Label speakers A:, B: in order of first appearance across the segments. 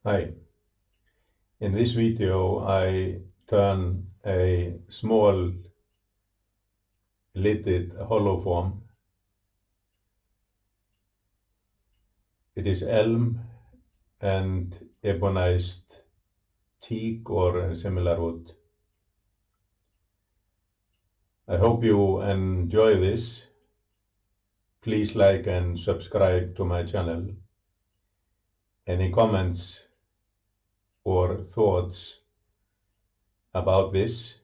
A: Hi, in this video I turn a small lidded hollow form. It is elm and ebonized teak or a similar wood. I hope you enjoy this. Please like and subscribe to my channel. Any comments or thoughts about this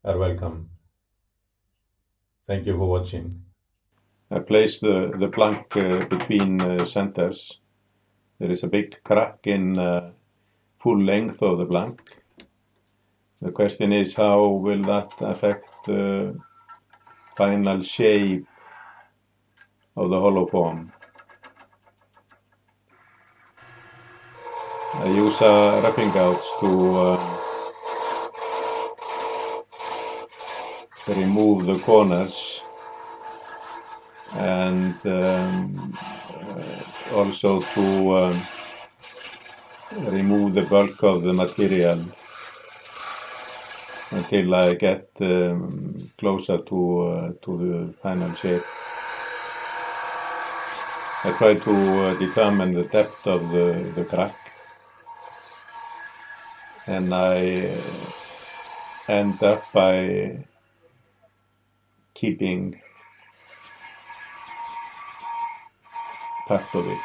A: are welcome. Thank you for watching. I place the plank between centers. There is a big crack in full length of the plank. The question is, how will that affect the final shape of the hollow form? I use a wrapping gouge to remove the corners and also to remove the bulk of the material until I get closer to the final shape. I try to determine the depth of the crack, and I end up by keeping part of it.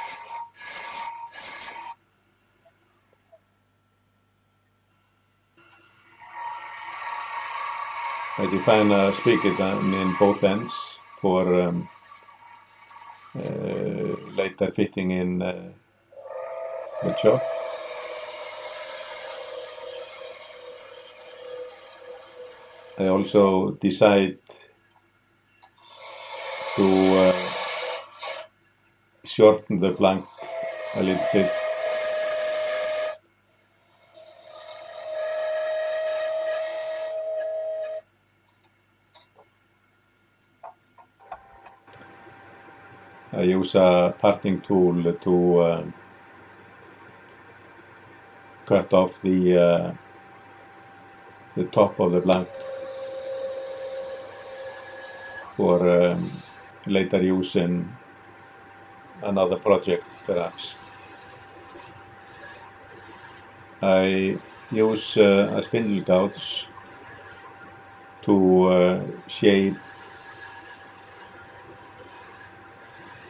A: I define a spigot in both ends for later fitting in the chock. I also decide to shorten the plank a little bit. I use a parting tool to cut off the top of the plank for later use in another project, perhaps. I use a spindle gouge to shape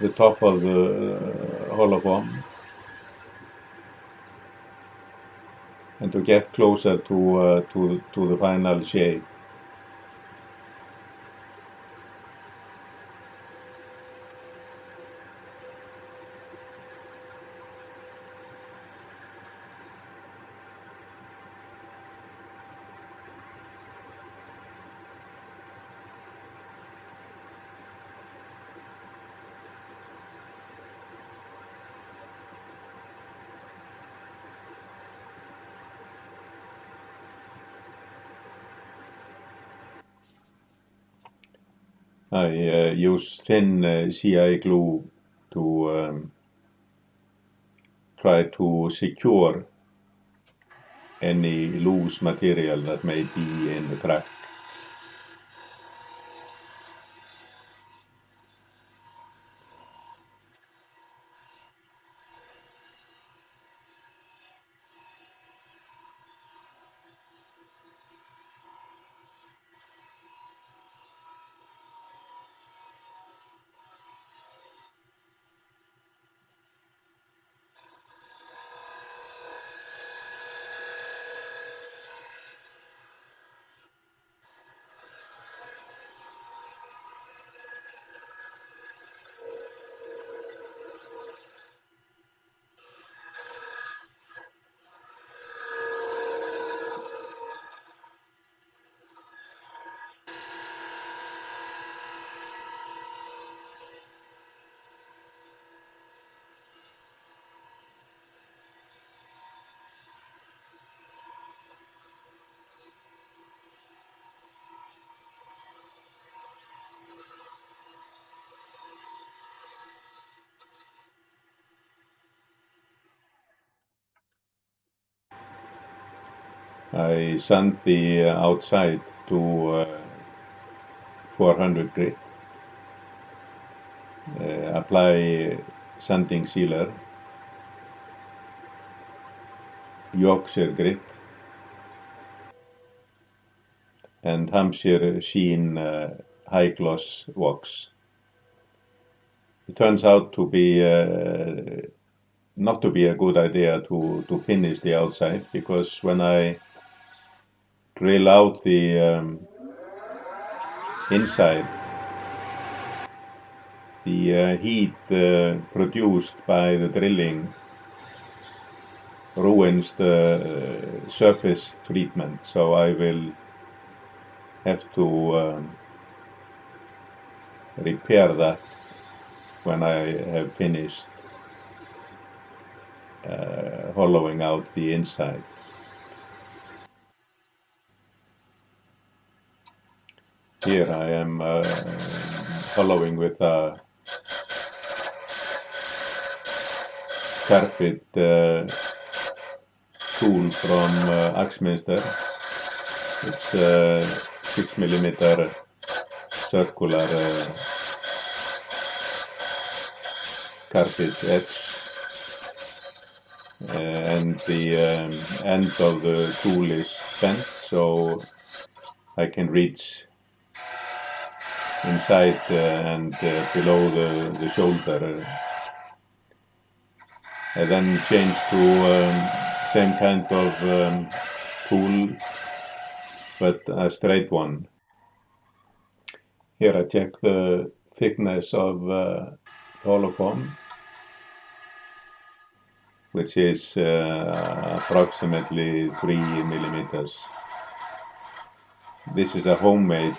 A: the top of the hollow form and to get closer to the final shape. I use thin CI glue to try to secure any loose material that may be in the crack. I sand the outside to 400 grit. Apply sanding sealer, Yorkshire grit, and Hampshire Sheen high gloss wax. It turns out to be not to be a good idea to finish the outside, because when I drill out the inside, the heat produced by the drilling ruins the surface treatment, so I will have to repair that when I have finished hollowing out the inside. Here I am hollowing with a carpet tool from Axminster. It's 6mm circular carpet edge, and the end of the tool is bent, so I can reach inside and below the shoulder. I then change to same kind of tool, but a straight one. Here I check the thickness of hollow form, which is approximately 3mm. This is a homemade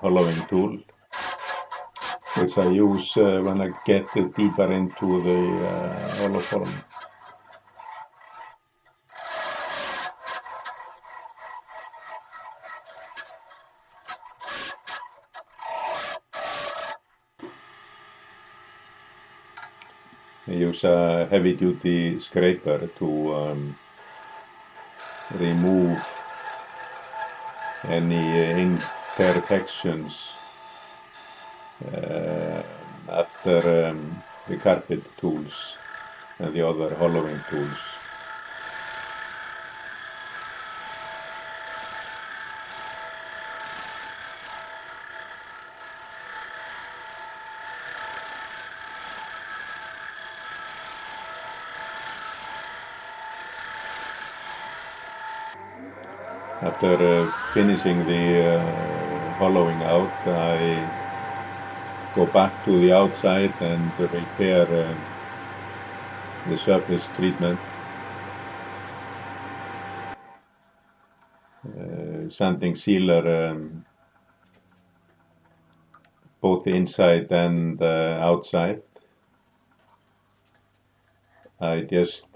A: hollowing tool, which I use when I get deeper into the hollow form. I use a heavy-duty scraper to remove any imperfections after the carpet tools and the other hollowing tools. After finishing the hollowing out, I go back to the outside and repair the surface treatment. Sanding sealer both inside and outside. I just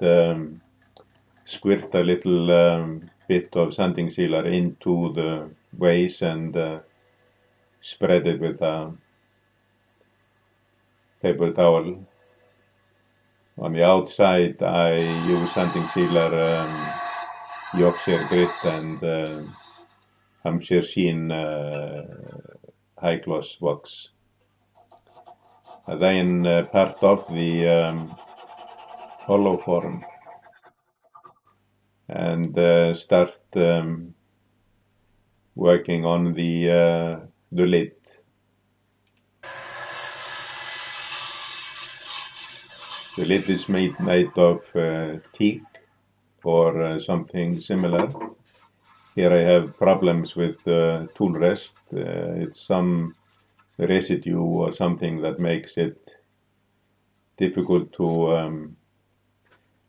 A: squirt a little bit of sanding sealer into the vase and spread it with a paper towel. On the outside, I use sanding sealer, Yorkshire grit, and Hampshire Sheen high gloss wax. I then part off the hollow form and start working on the lid. The lid is made of teak or something similar. Here I have problems with the tool rest. It's some residue or something that makes it difficult to,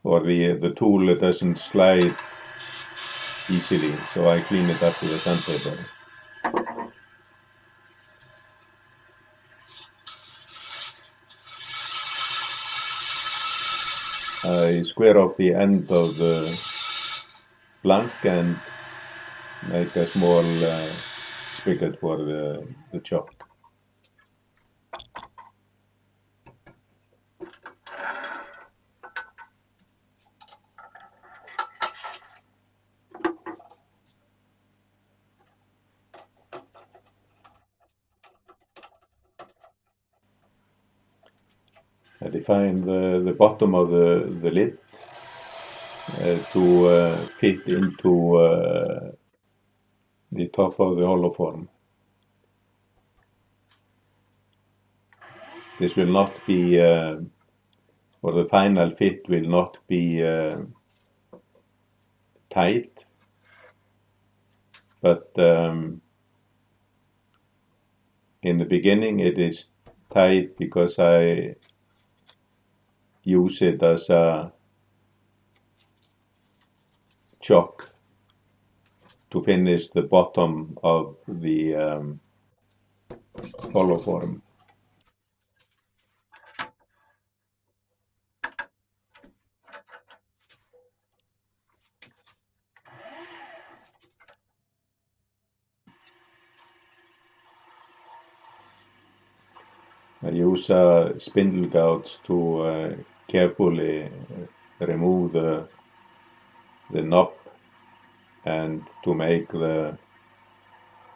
A: or the tool doesn't slide easily, so I clean it up with a sandpaper. I square off the end of the blank and make a small spigot for the chalk. define the bottom of the lid to fit into the top of the hollow form. This will not be, or the final fit will not be tight, but in the beginning it is tight because I use it as a chock to finish the bottom of the hollow form. I use spindle gouge to carefully remove the knob and to make the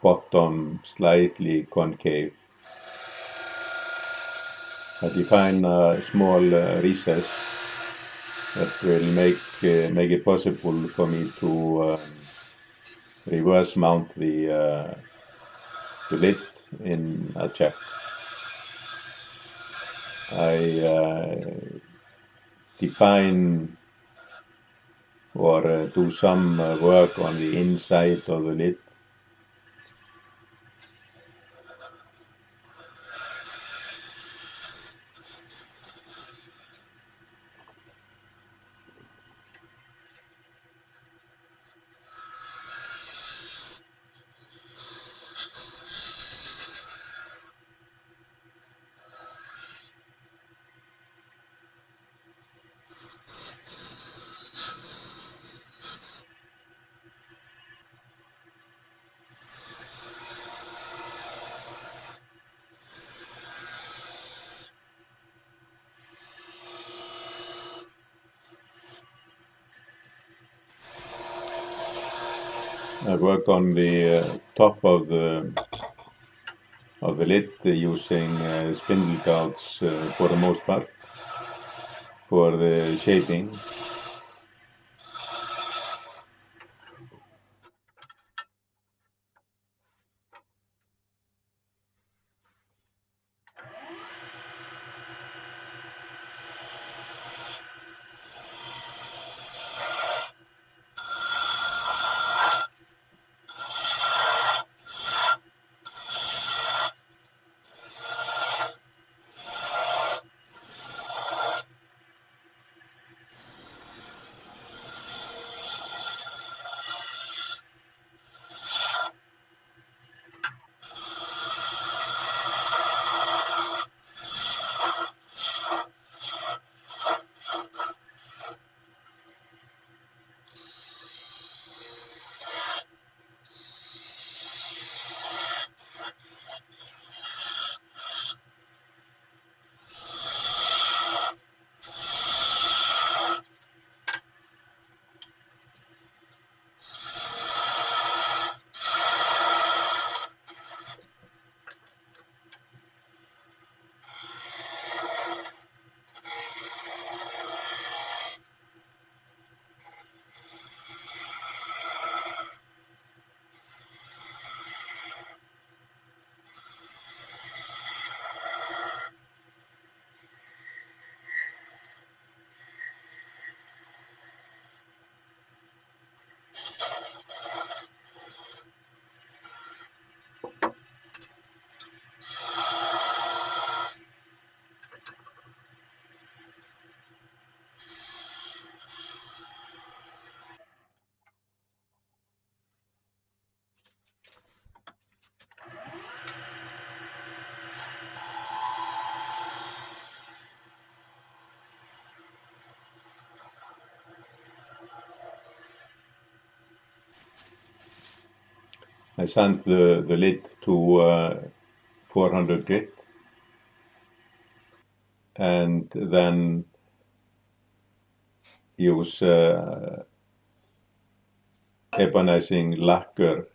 A: bottom slightly concave. I define a small recess that will make it possible for me to reverse mount the lid in a check. I define or do some work on the inside of the lid. I work on the top of the lid using spindle gouge for the most part for the shaping. I sand the lid to 400 grit and then use ebonizing lacquer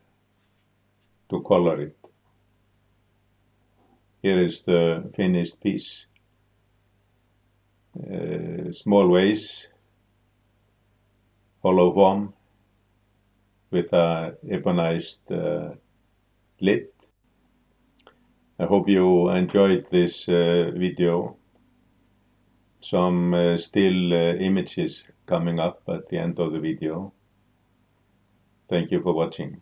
A: to color it. Here is the finished piece. small vase, hollow form with a ebonized lid. I hope you enjoyed this video. Some still images coming up at the end of the video. Thank you for watching.